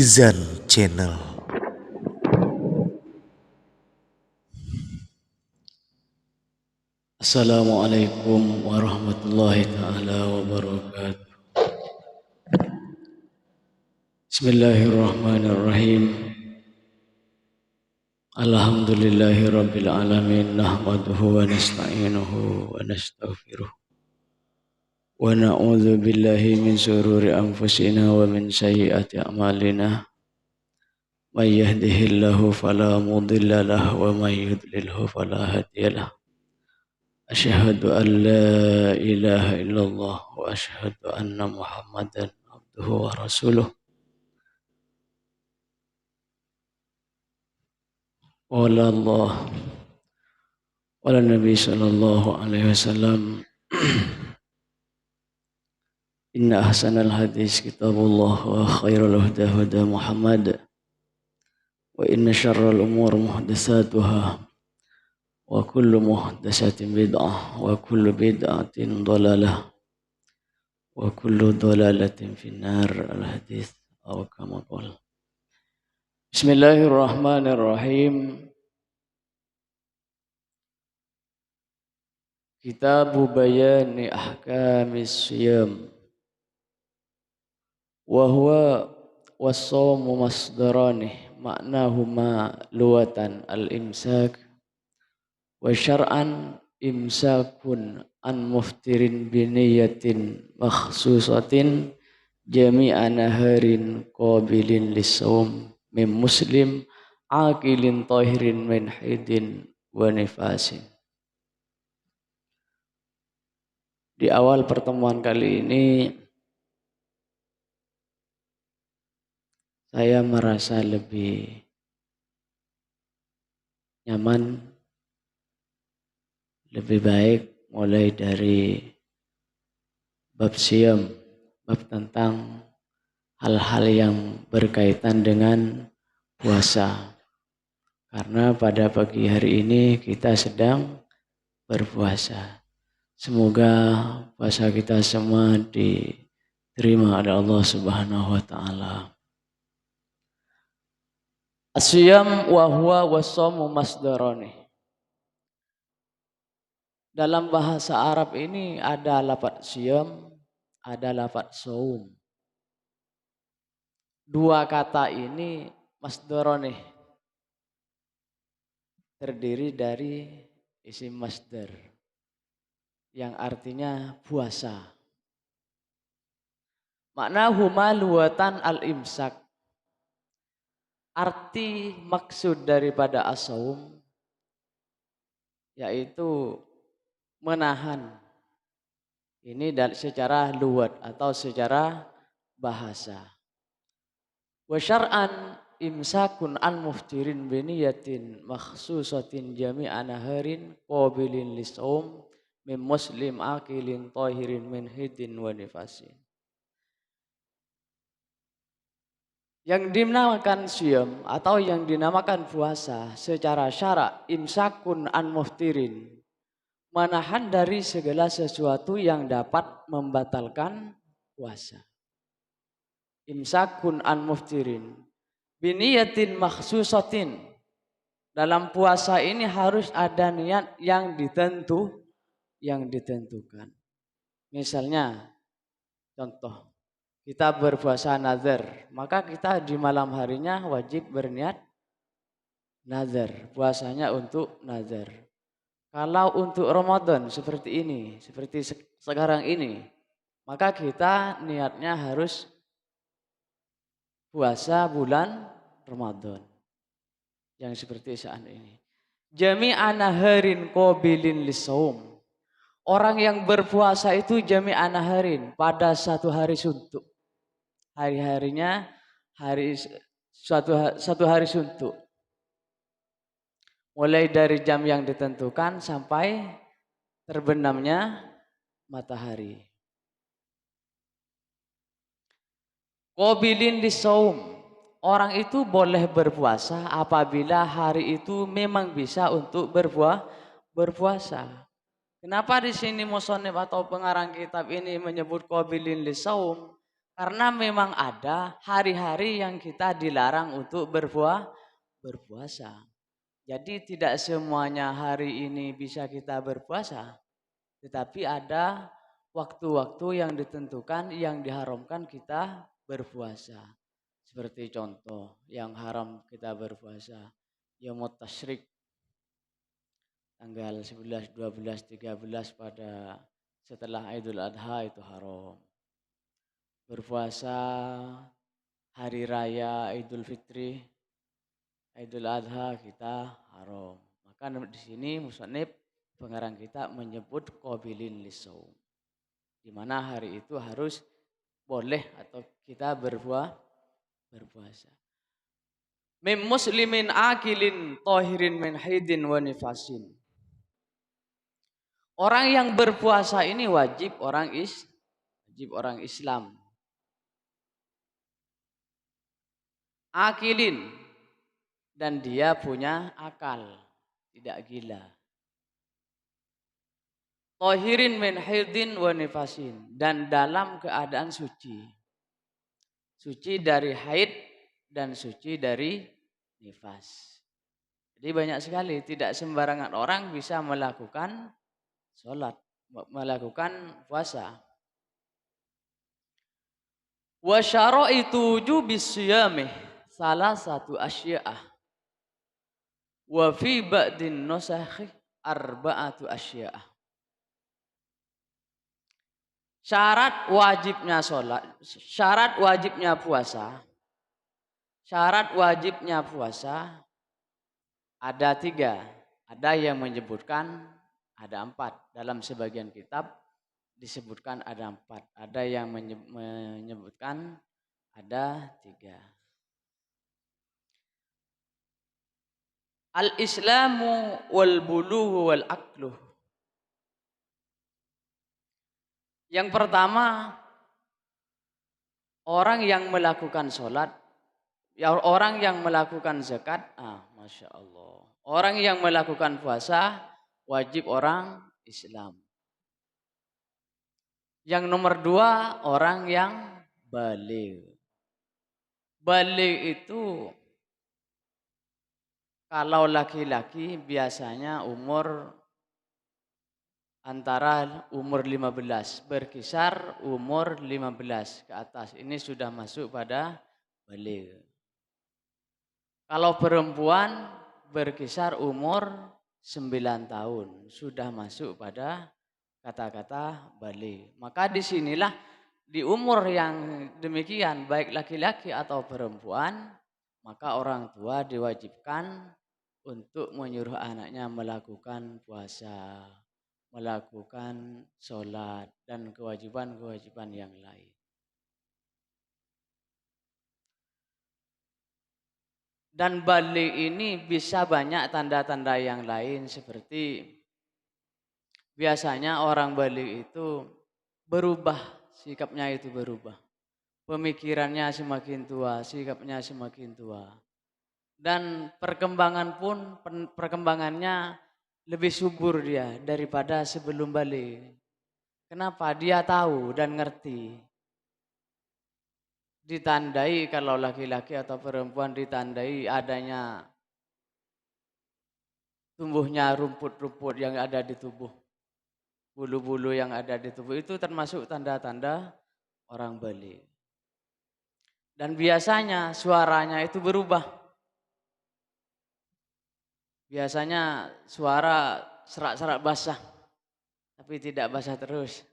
Izan Channel. Assalamualaikum warahmatullahi ta'ala wabarakatuh. Bismillahirrahmanirrahim. Alhamdulillahi rabbil alamin. Nahmaduhu wa nasta'inuhu wa nastaghfiruh. Wa na'udzu billahi min syururi anfusina wa min sayyiati a'malina. May yahdihillahu fala mudilla lahu wa may yudlilhu fala hadiyalah. Asyhadu an la ilaha illallah wa asyhadu anna Muhammadan abduhu wa rasuluh. Qala Allah qala Nabi sallallahu alaihi wasallam inna ahsanal hadis kitabullah wa khairul huda huda Muhammad wa inna syarral umur muhdatsatuha wa kullu muhdatsatin bid'ah wa kullu bid'atin dhalalah wa kullu dhalalatin finnar. Al hadis atau kama qala. Bismillahirrahmanirrahim. Kitabu bayani ahkamis siyam. Wa huwa was-shawmu masdarani ma'nahuma luwatan al-imsak wa syar'an imsakun an muftirin biniyatin makhsusatin jami'a naharin qabilin lis-shawm min muslim aqilin tahirin min haidin wa nifasin. Di awal pertemuan kali ini saya merasa lebih nyaman, lebih baik mulai dari bab siyam, bab tentang hal-hal yang berkaitan dengan puasa. Karena pada pagi hari ini kita sedang berpuasa. Semoga puasa kita semua diterima oleh Allah Subhanahu wa taala. As-siyam wa huwa was-shawmu masdarani. Dalam bahasa Arab ini ada lafaz siyam, ada lafaz shaum. Dua kata ini masdarani, terdiri dari isim masdar yang artinya puasa. Makna huma luwatan al-imsak. Arti maksud daripada as-shaum yaitu menahan. Ini secara luwat atau secara bahasa. Wa syar'an imsakun an muftirin biniyatin makhsusatin jami'a naharin qabilin lis-shaum min muslim aqilin tahirin min hidin wa nifasin. Yang dinamakan siyam atau yang dinamakan puasa secara syarak imsakun an muftirin, menahan dari segala sesuatu yang dapat membatalkan puasa. Imsakun an muftirin biniyatin makhsusatin. Dalam puasa ini harus ada niat yang ditentukan. Misalnya contoh, kita berpuasa nazar, maka kita di malam harinya wajib berniat nazar, puasanya untuk nazar. Kalau untuk Ramadan seperti ini, seperti sekarang ini, maka kita niatnya harus puasa bulan Ramadan. Yang seperti saat ini. Jami'a naharin qabilin lis-shaum. Orang yang berpuasa itu jami'a naharin pada satu hari suntuk. Hari-harinya satu hari suntuk. Mulai dari jam yang ditentukan sampai terbenamnya matahari. Qabilin lis-shaum. Orang itu boleh berpuasa apabila hari itu memang bisa untuk berpuasa. Kenapa di sini musannif atau pengarang kitab ini menyebut qabilin lis-shaum? Karena memang ada hari-hari yang kita dilarang untuk berpuasa. Jadi tidak semuanya hari ini bisa kita berpuasa. Tetapi ada waktu-waktu yang ditentukan yang diharamkan kita berpuasa. Seperti contoh yang haram kita berpuasa. Yaumut Tasyrik tanggal 11, 12, 13 pada setelah Idul Adha itu haram. Berpuasa hari raya Idul Fitri, Idul Adha kita haram. Maka di sini musannif pengarang kita menyebut qabilin lisaum. Di mana hari itu harus boleh atau kita berpuasa. Mim muslimin akilin tohirin min haidin wa nifasin. Orang yang berpuasa ini wajib orang Islam. Akilin dan dia punya akal, tidak gila. Tohirin min haidin wa nifasin dan dalam keadaan suci. Suci dari haid dan suci dari nifas. Jadi banyak sekali tidak sembarangan orang bisa melakukan sholat, melakukan puasa. Wa syaraitu wujubis siyamih salah satu asya'ah. Wa fi ba'din nusakhi arba'atu asya'ah. Syarat wajibnya sholat, syarat wajibnya puasa ada 3. Ada yang menyebutkan ada 4. Dalam sebagian kitab disebutkan ada 4. Ada yang menyebutkan ada 3. Al-Islamu wal bulughu wal aqluh. Yang pertama, orang yang melakukan sholat, orang yang melakukan zakat, Masya Allah. Orang yang melakukan puasa, wajib orang Islam. Yang nomor 2, orang yang baligh. Baligh itu kalau laki-laki biasanya antara umur 15, berkisar umur 15 ke atas. Ini sudah masuk pada baligh. Kalau perempuan berkisar umur 9 tahun, sudah masuk pada kata-kata baligh. Maka disinilah di umur yang demikian, baik laki-laki atau perempuan, maka orang tua diwajibkan untuk menyuruh anaknya melakukan puasa, melakukan sholat, dan kewajiban-kewajiban yang lain. Dan baligh ini bisa banyak tanda-tanda yang lain seperti biasanya orang baligh itu berubah, sikapnya itu berubah. Pemikirannya semakin tua, sikapnya semakin tua. Dan perkembangannya lebih subur dia daripada sebelum baligh. Kenapa? Dia tahu dan ngerti. Ditandai kalau laki-laki atau perempuan ditandai adanya tumbuhnya rumput-rumput yang ada di tubuh. Bulu-bulu yang ada di tubuh itu termasuk tanda-tanda orang baligh. Dan biasanya suaranya itu berubah. Biasanya suara serak-serak basah, tapi tidak basah terus.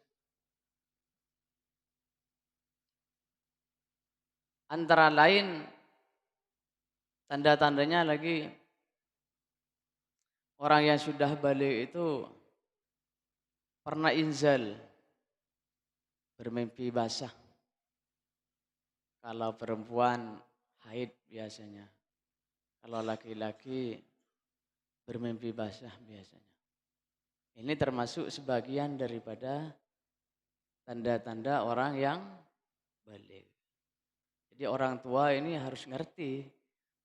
Antara lain tanda-tandanya lagi orang yang sudah baligh itu pernah inzal, bermimpi basah. Kalau perempuan haid biasanya. Kalau laki-laki bermimpi basah biasanya. Ini termasuk sebagian daripada tanda-tanda orang yang baligh. Jadi orang tua ini harus ngerti.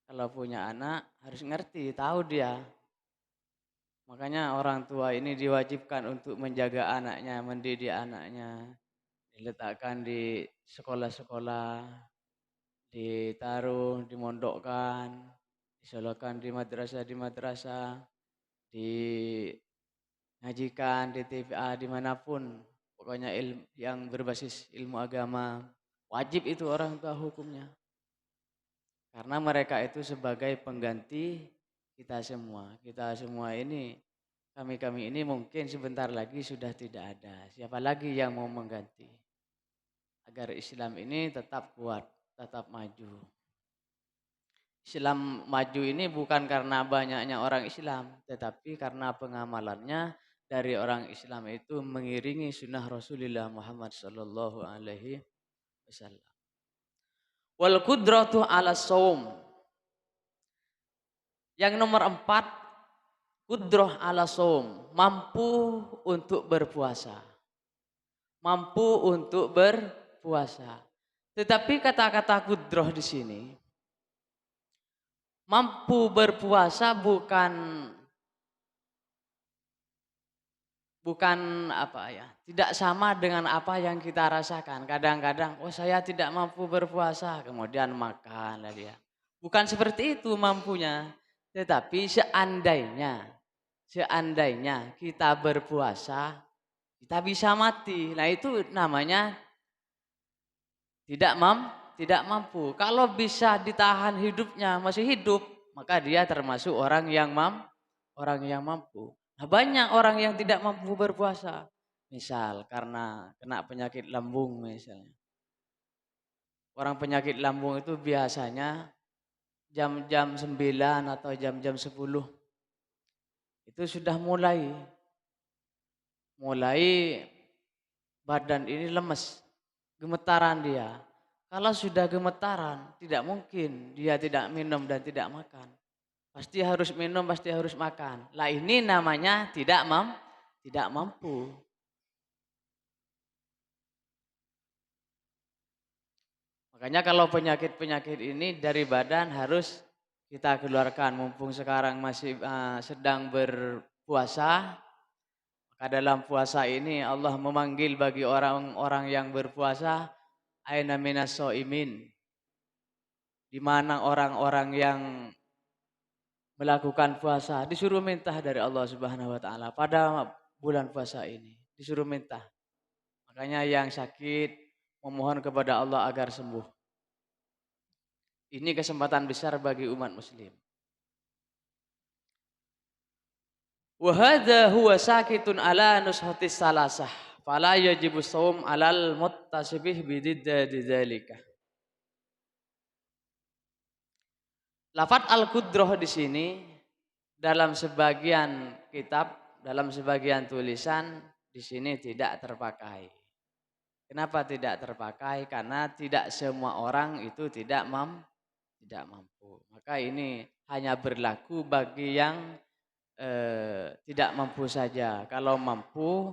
Kalau punya anak harus ngerti, tahu dia. Makanya orang tua ini diwajibkan untuk menjaga anaknya, mendidik anaknya. diletakkan di sekolah-sekolah, ditaruh, dimondokkan, disolatkan di madrasah, dingajikan di TPA dimanapun. Pokoknya yang berbasis ilmu agama. Wajib itu orang tua hukumnya. Karena mereka itu sebagai pengganti kita semua. Kita semua ini, kami ini mungkin sebentar lagi sudah tidak ada. Siapa lagi yang mau mengganti? Agar Islam ini tetap kuat, tetap maju. Islam maju ini bukan karena banyaknya orang Islam, tetapi karena pengamalannya dari orang Islam itu mengiringi sunnah Rasulullah Muhammad Sallallahu Alaihi Wasallam. Wal qudratu ala saum. Yang nomor 4, qudrah ala saum, mampu untuk berpuasa. Mampu untuk berpuasa. Tetapi kata-kata qudrah di sini, mampu berpuasa bukan apa ya, tidak sama dengan apa yang kita rasakan. Kadang-kadang, oh saya tidak mampu berpuasa, kemudian makan lah dia. Bukan seperti itu mampunya, tetapi seandainya kita berpuasa, kita bisa mati. Nah itu namanya tidak mampu. Kalau bisa ditahan hidupnya, masih hidup, maka dia termasuk orang yang mampu. Nah, banyak orang yang tidak mampu berpuasa. Misal karena kena penyakit lambung misalnya. Orang penyakit lambung itu biasanya jam-jam 9 atau jam-jam 10 itu sudah mulai badan ini lemes, gemetaran dia. Kalau sudah gemetaran, tidak mungkin dia tidak minum dan tidak makan. Pasti harus minum, pasti harus makan. Lah ini namanya tidak mampu. Makanya kalau penyakit-penyakit ini dari badan harus kita keluarkan. Mumpung sekarang masih sedang berpuasa, maka dalam puasa ini Allah memanggil bagi orang-orang yang berpuasa, aina minas shaimin. Di mana orang-orang yang melakukan puasa disuruh minta dari Allah Subhanahu wa taala pada bulan puasa ini. Disuruh minta. Makanya yang sakit memohon kepada Allah agar sembuh. Ini kesempatan besar bagi umat muslim. Wa hadza huwa sakitun ala nushatis salasah. Fala yajibu shaum alal muttasibih bididdadi dzalika. Lafaz al-qudrah di sini dalam sebagian kitab, dalam sebagian tulisan di sini tidak terpakai. Kenapa tidak terpakai? Karena tidak semua orang itu tidak mampu. Maka ini hanya berlaku bagi yang tidak mampu saja. Kalau mampu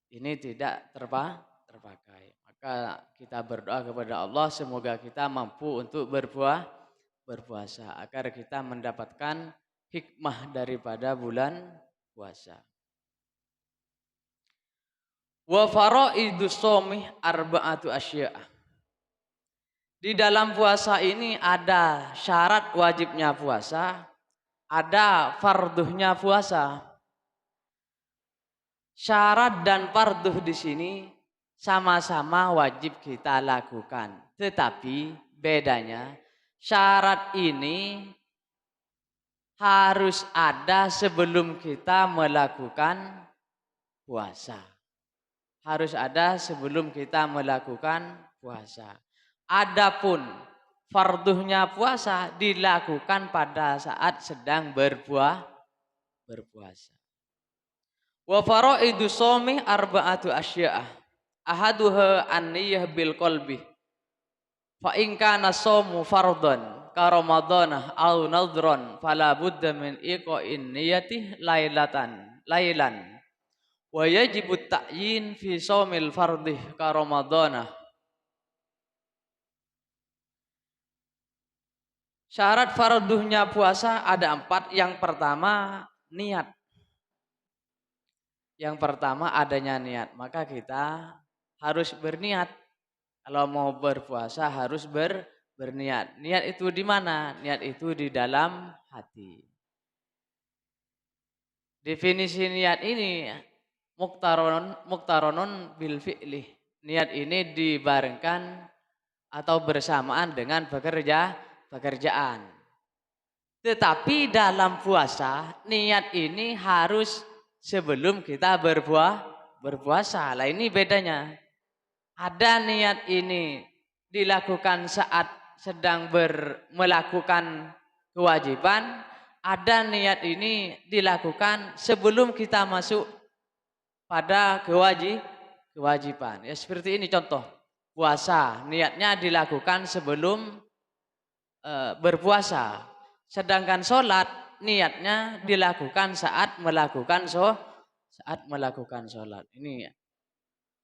ini tidak terpakai. Maka kita berdoa kepada Allah semoga kita mampu untuk berpuasa agar kita mendapatkan hikmah daripada bulan puasa. Wa faraidus shaumi arba'atu asya'. Di dalam puasa ini ada syarat wajibnya puasa, ada farduhnya puasa. Syarat dan farduh di sini sama-sama wajib kita lakukan. Tetapi bedanya syarat ini harus ada sebelum kita melakukan puasa. Harus ada sebelum kita melakukan puasa. Adapun farduhnya puasa dilakukan pada saat sedang berpuasa. Wa faraidu shaumi arba'atu asya'ah. Ahaduha an-niyyah bil qalbi. Fa in kana shaumu fardhan ka ramadhanah aw nadhran fala budda min iqa'in niyyati lailan. Wa yajibu ta'yin fi shaumil fardhi ka ramadhanah. Syarat farduhnya puasa ada 4. Yang pertama niat. Yang pertama adanya niat. Maka kita harus berniat. Kalau mau berpuasa harus berniat. Niat itu di mana? Niat itu di dalam hati. Definisi niat ini muktaronun bil fi'li. Niat ini dibarengkan atau bersamaan dengan pekerjaan. Tetapi dalam puasa niat ini harus sebelum kita berpuasa. Lah ini bedanya. Ada niat ini dilakukan saat sedang melakukan kewajiban, ada niat ini dilakukan sebelum kita masuk pada kewajiban. Ya seperti ini contoh. Puasa, niatnya dilakukan sebelum berpuasa. Sedangkan sholat niatnya dilakukan saat melakukan sholat. Ini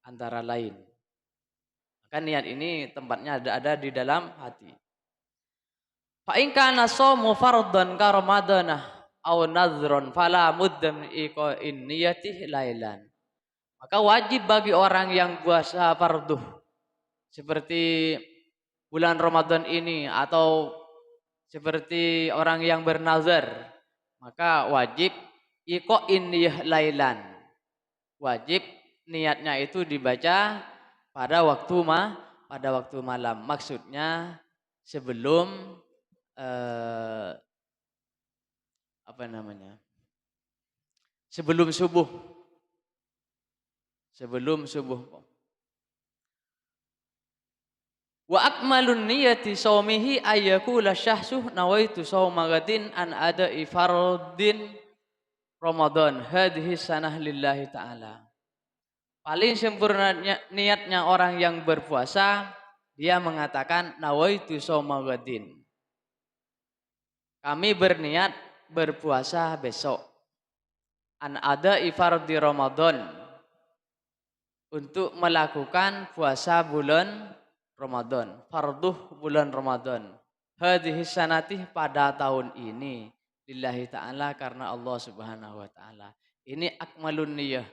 antara lain. Maka niat ini tempatnya ada di dalam hati. Fa in kana shamu fardhan ka ramadhanah aw nadhron fala muddam iqa'in niyatih lailan. Maka wajib bagi orang yang puasa fardu seperti bulan Ramadan ini atau seperti orang yang bernazar, maka wajib iqa'in niyah lailan. Wajib niatnya itu dibaca pada waktu malam. Maksudnya sebelum apa namanya? Sebelum subuh. Sebelum subuh. Wa akmalun niyati saumihi ayyakula syahsuh nawaitu sauma gadin an ada ifardin Ramadan hadhihi sanah lillahi ta'ala. Paling sempurna niatnya orang yang berpuasa, dia mengatakan nawaitu sauma gadin. Kami berniat berpuasa besok. An ada ifardi Ramadan. Untuk melakukan puasa bulan Ramadan. Farduh bulan Ramadan. Hadhihi sanati pada tahun ini. Lillahi ta'ala karena Allah subhanahu wa ta'ala. Ini akmalun niyah.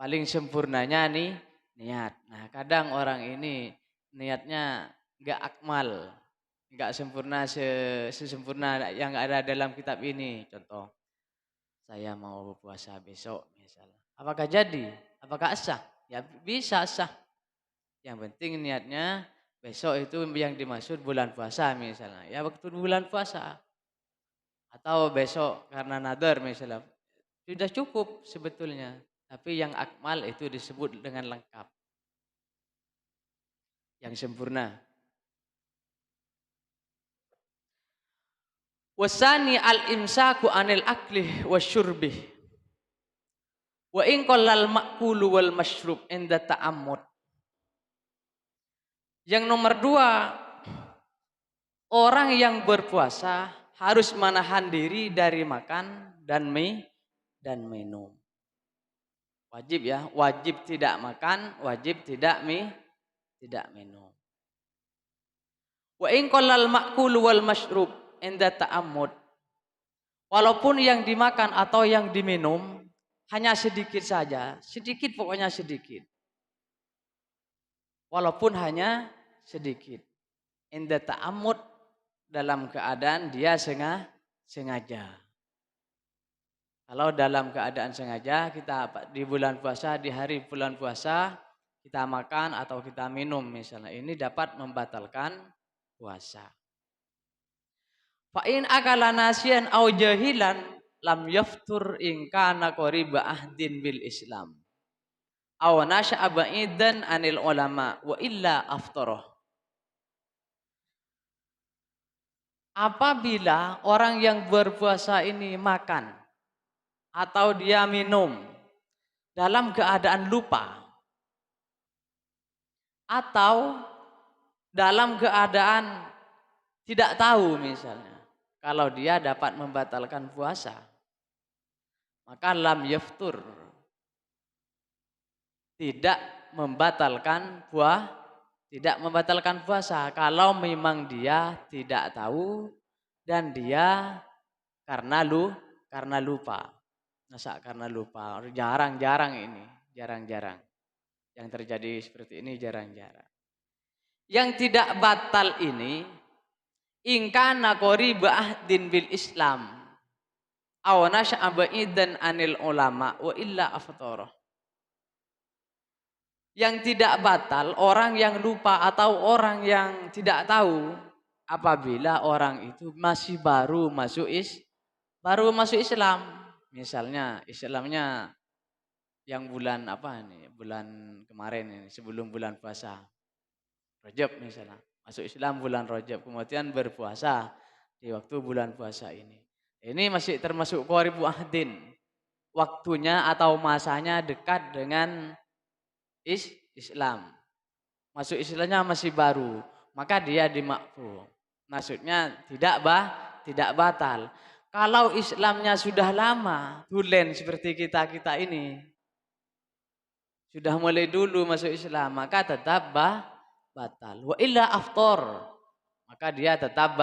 Paling sempurnanya nih niat. Nah kadang orang ini niatnya enggak akmal. Enggak sempurna sesempurna yang ada dalam kitab ini. Contoh, saya mau berpuasa besok misalnya. Apakah jadi? Apakah sah? Ya bisa sah. Yang penting niatnya besok itu yang dimaksud bulan puasa misalnya. Ya waktu bulan puasa. Atau besok karena nadar misalnya. Sudah cukup sebetulnya. Tapi yang akmal itu disebut dengan lengkap. Yang sempurna. Wasani al-imsaku anil akli wasyurbih. Wa in qallal ma'kulu wal masyrub inda ta'ammud. Yang nomor 2, orang yang berpuasa harus menahan diri dari makan dan minum. Wajib ya, wajib tidak makan, wajib tidak minum. Wa in qallal ma'kulu wal masyrub inda ta'ammud. Walaupun yang dimakan atau yang diminum hanya sedikit saja, sedikit pokoknya sedikit. Walaupun hanya sedikit. Inda ta'ammud dalam keadaan dia sengaja. Kalau dalam keadaan sengaja kita di bulan puasa, di hari bulan puasa kita makan atau kita minum misalnya, ini dapat membatalkan puasa. Fa in akala nasiyan au jahilan lam yaftur in kana qariba ahdin bil Islam. Aw nasya'a ba'idan anil ulama wa illa aftarah. Apabila orang yang berpuasa ini makan atau dia minum dalam keadaan lupa atau dalam keadaan tidak tahu misalnya, kalau dia dapat membatalkan puasa, maka lam yaftur, tidak membatalkan puasa kalau memang dia tidak tahu dan dia karena lupa. Masa karena lupa? Jarang-jarang ini, jarang-jarang. Yang terjadi seperti ini jarang-jarang. Yang tidak batal ini ingkana qoriba ahdin bil Islam aw nasha'a ba'idan anil ulama wa illa aftarah. Yang tidak batal orang yang lupa atau orang yang tidak tahu apabila orang itu masih baru masuk Islam. Misalnya Islamnya yang bulan apa ini? Bulan kemarin ini sebelum bulan puasa. Rajab misalnya. Masuk Islam bulan Rajab kemudian berpuasa di waktu bulan puasa ini. Ini masih termasuk qoribu ahdin. Waktunya atau masanya dekat dengan Islam. Masuk Islamnya masih baru, maka dia dimakfu. Maksudnya tidak batal. Kalau Islamnya sudah lama, tulen seperti kita ini, sudah mulai dulu masuk Islam, maka tetap batal. Wa illa aftor, maka dia tetap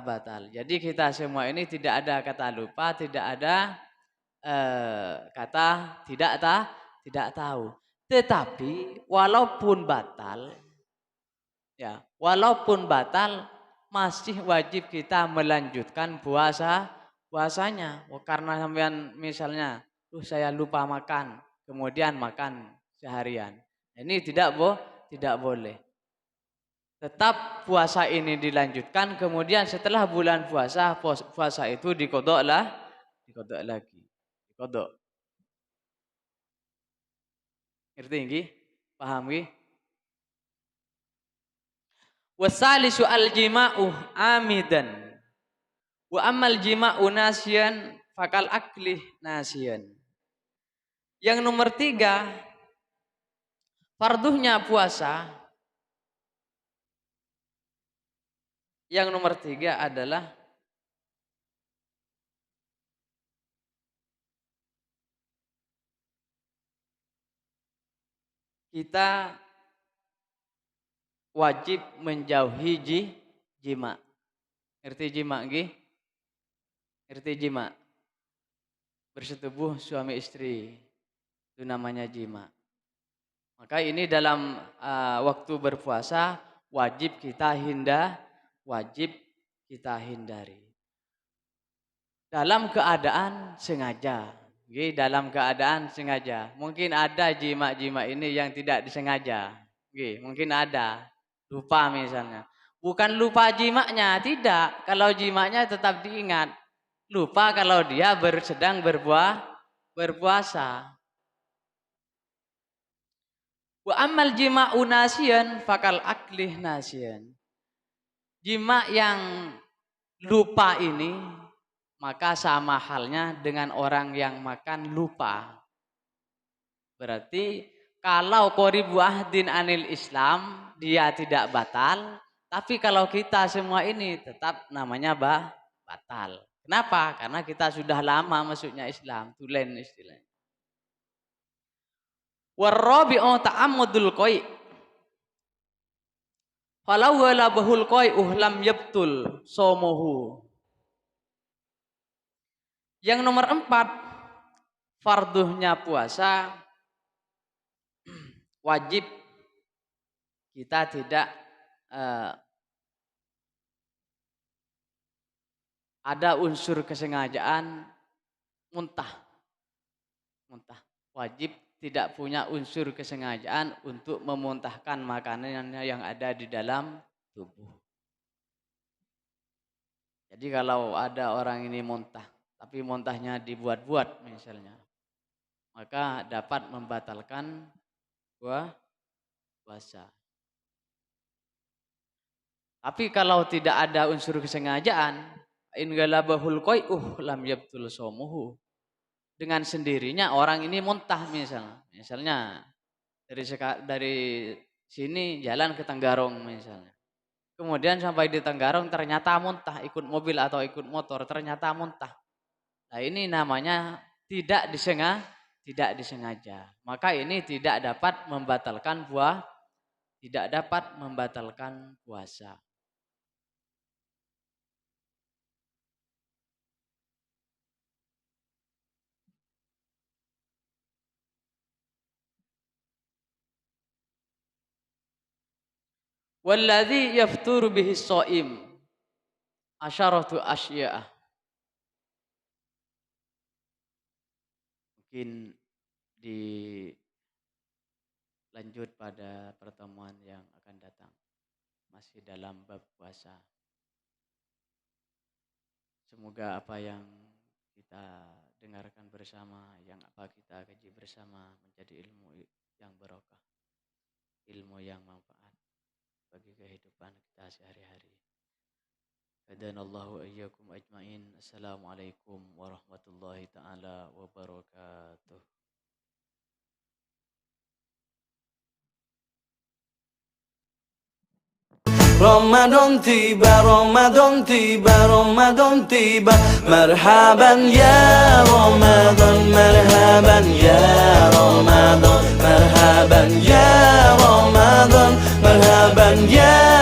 batal. Jadi kita semua ini tidak ada kata lupa, tidak ada kata tidak tahu. Tetapi walaupun batal, ya, walaupun batal masih wajib kita melanjutkan puasanya. Karena sampean misalnya, saya lupa makan, kemudian makan seharian. Ini tidak boleh. Tetap puasa ini dilanjutkan, kemudian setelah bulan puasa itu dikodok lagi. Dikodok. Ngerti nggih? Paham nggih? Wasalisu al-jima'u amidan. Wa amal jima'u nasiyan fakal aklih nasiyan. Yang nomor 3, farduhnya puasa. Yang nomor 3 adalah kita wajib menjauhi jima. Ngerti jima nggih? Ngerti jima? Bersetubuh suami istri. Itu namanya jima. Maka ini dalam waktu berpuasa wajib kita hindari. Dalam keadaan sengaja. Dalam keadaan sengaja. Mungkin ada jima-jima ini yang tidak disengaja. Mungkin ada. Lupa misalnya. Bukan lupa jimaknya, tidak. Kalau jimaknya tetap diingat. Lupa kalau dia sedang berpuasa. Wa amal jima'u nasiyan fakal aklih nasiyan. Jima yang lupa ini maka sama halnya dengan orang yang makan lupa. Berarti kalau qoribu ahdin anil Islam dia tidak batal, tapi kalau kita semua ini tetap namanya batal. Kenapa? Karena kita sudah lama masuknya Islam, tulen istilahnya. Warabi'u ta'ammudul qai'. Falau wala bahul qai'uh lam yabtul somohu. Yang nomor 4, farduhnya puasa wajib kita tidak ada unsur kesengajaan muntah. Wajib tidak punya unsur kesengajaan untuk memuntahkan makanan yang ada di dalam tubuh. Jadi kalau ada orang ini muntah, tapi muntahnya dibuat-buat misalnya, maka dapat membatalkan puasa. Tapi kalau tidak ada unsur kesengajaan, in galabahul qai'uh lam yabtul shaumuhu. Dengan sendirinya orang ini muntah misalnya. Misalnya dari sini jalan ke Tenggarong misalnya. Kemudian sampai di Tenggarong ternyata muntah, ikut mobil atau ikut motor ternyata muntah. Nah ini namanya tidak disengaja. Maka ini tidak dapat membatalkan puasa. Walladzi yafturu bihi shaim asyaratu asya'ah. Mungkin dilanjut pada pertemuan yang akan datang. Masih dalam bab puasa. Semoga apa yang kita dengarkan bersama, yang apa kita kaji bersama menjadi ilmu yang barokah, ilmu yang manfaat bagi kehidupan kita sehari-hari. Hadanallahu wa iyyakum ajmain. Assalamualaikum warahmatullahi taala wabarakatuh. Ramadan tiba, Ramadan tiba, Ramadan tiba. Marhaban ya Ramadan, marhaban ya Ramadan, marhaban ya Ramadan, marhaban ya